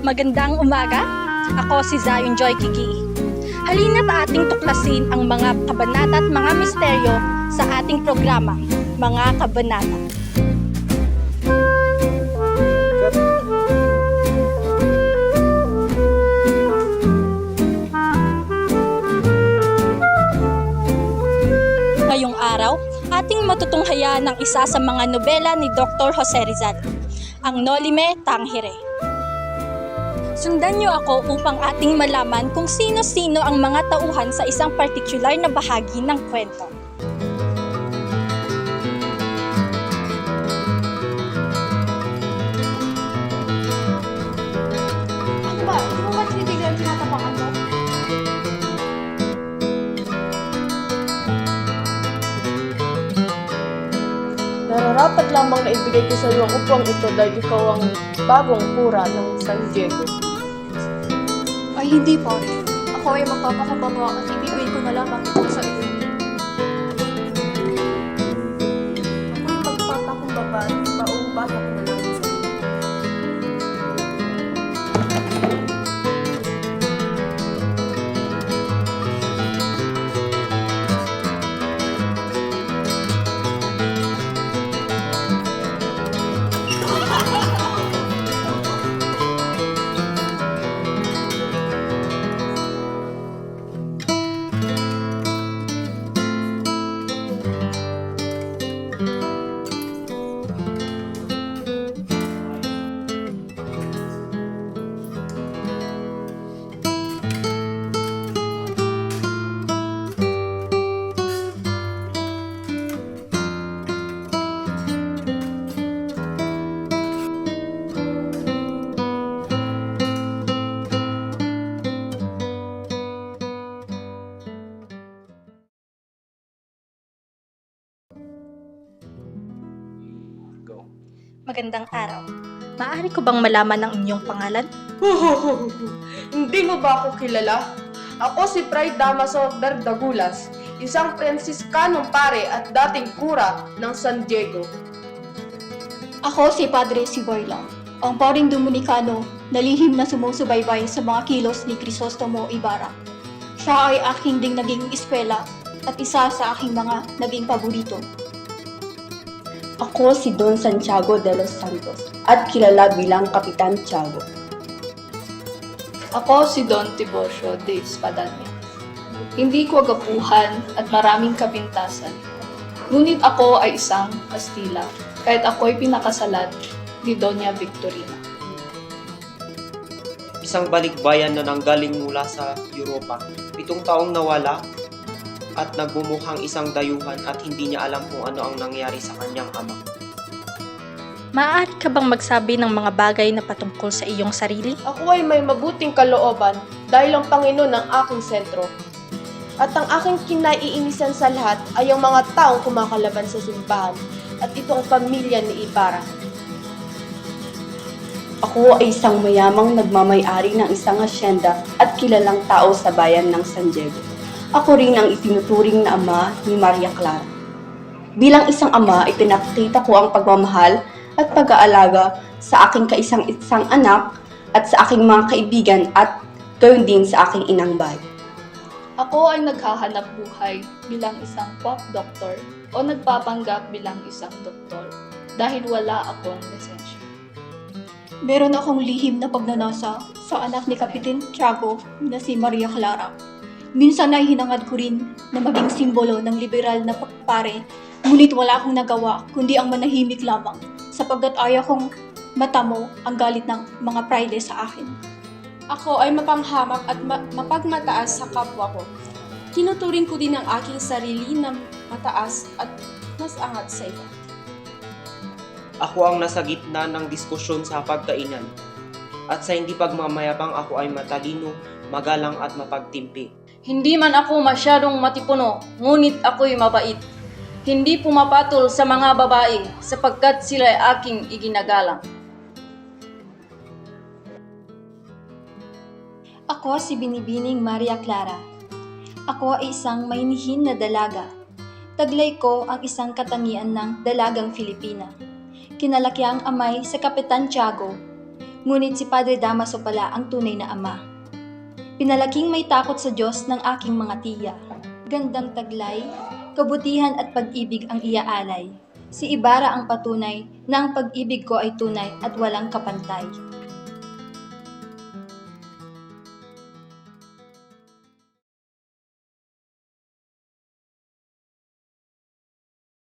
Magandang umaga, ako si Zion Joy Kiki. Halina't ating tuklasin ang mga kabanata at mga misteryo sa ating programa, Mga Kabanata. Ngayong araw, ating matutunghayan ng isa sa mga nobela ni Dr. Jose Rizal, ang Nolime Tangere. Sundan niyo ako upang ating malaman kung sino-sino ang mga tauhan sa isang partikular na bahagi ng kwento. Ano ba? Hindi mo ba tinitignan tinatapakan mo? Nararapat lamang na ibigay ko sa iyo ang upang ito dahil ikaw ang bagong kura ng San Diego. Ay, hindi pare. Ako ay magpapakumbaba at ibibigay ko na lamang ito sa iyo. Ako ay magpapakumbaba at pauubasa ko na lamang sa iyo. Magandang araw. Maaari ko bang malaman ang inyong pangalan? Hindi mo ba ako kilala? Ako si Fray Damaso Verdagulas, isang Fransiskanong pare at dating kura ng San Diego. Ako si Padre Siboyla, ang paring Dominikano na lihim na sumusubaybay sa mga kilos ni Crisostomo Ibarra. Siya ay aking ding naging eskwela at isa sa aking mga naging paborito. Ako si Don Santiago de los Santos at kilala bilang Kapitan Tiago. Ako si Don Tiburcio de Espadanya. Hindi ko agapuhan at maraming kapintasan. Ngunit ako ay isang Kastila, kahit ako'y pinakasalan ni Doña Victorina. Isang balikbayan na nanggaling mula sa Europa. 7 taong nawala at nagbumukhang isang dayuhan at hindi niya alam kung ano ang nangyari sa kanyang ama. Maaari ka bang magsabi ng mga bagay na patungkol sa iyong sarili? Ako ay may mabuting kalooban dahil ang Panginoon ang aking sentro. At ang aking kinaiinisan sa lahat ay ang mga taong kumakalaban sa simbahan at ito ang pamilya ni Ibarra. Ako ay isang mayamang nagmamay-ari ng isang asyenda at kilalang tao sa bayan ng San Diego. Ako rin ang itinuturing na ama ni Maria Clara. Bilang isang ama, ipinakita ko ang pagmamahal at pag-aalaga sa aking kaisang-isang anak at sa aking mga kaibigan at gayon din sa aking inang bahay. Ako ay naghahanap buhay bilang isang pop doctor o nagpapanggap bilang isang doktor dahil wala akong lisensya. Meron akong lihim na pagnanasa sa anak ni Kapitan Tiago na si Maria Clara. Minsan ay hinangad ko rin na maging simbolo ng liberal na pare, ngunit wala akong nagawa kundi ang manahimik lamang sapagkat ayaw kong matamo ang galit ng mga praile sa akin. Ako ay mapanghamak at mapagmataas sa kapwa ko. Tinuturing ko din ang aking sarili na mataas at mas angat sa iba. Ako ang nasa gitna ng diskusyon sa pagkainan. At sa hindi pagmamayabang ako ay matalino, magalang at mapagtimpi. Hindi man ako masyadong matipuno, ngunit ako'y mabait. Hindi pumapatol sa mga babae sapagkat sila ay aking iginagalang. Ako si Binibining Maria Clara. Ako ay isang mainihin na dalaga. Taglay ko ang isang katangian ng dalagang Filipina. Kinalakiang amay sa Kapitan Tiago. Ngunit si Padre Damaso pala ang tunay na ama. Pinalaking may takot sa Diyos ng aking mga tiya. Gandang taglay, kabutihan at pag-ibig ang iaalay. Si Ibarra ang patunay na ang pag-ibig ko ay tunay at walang kapantay.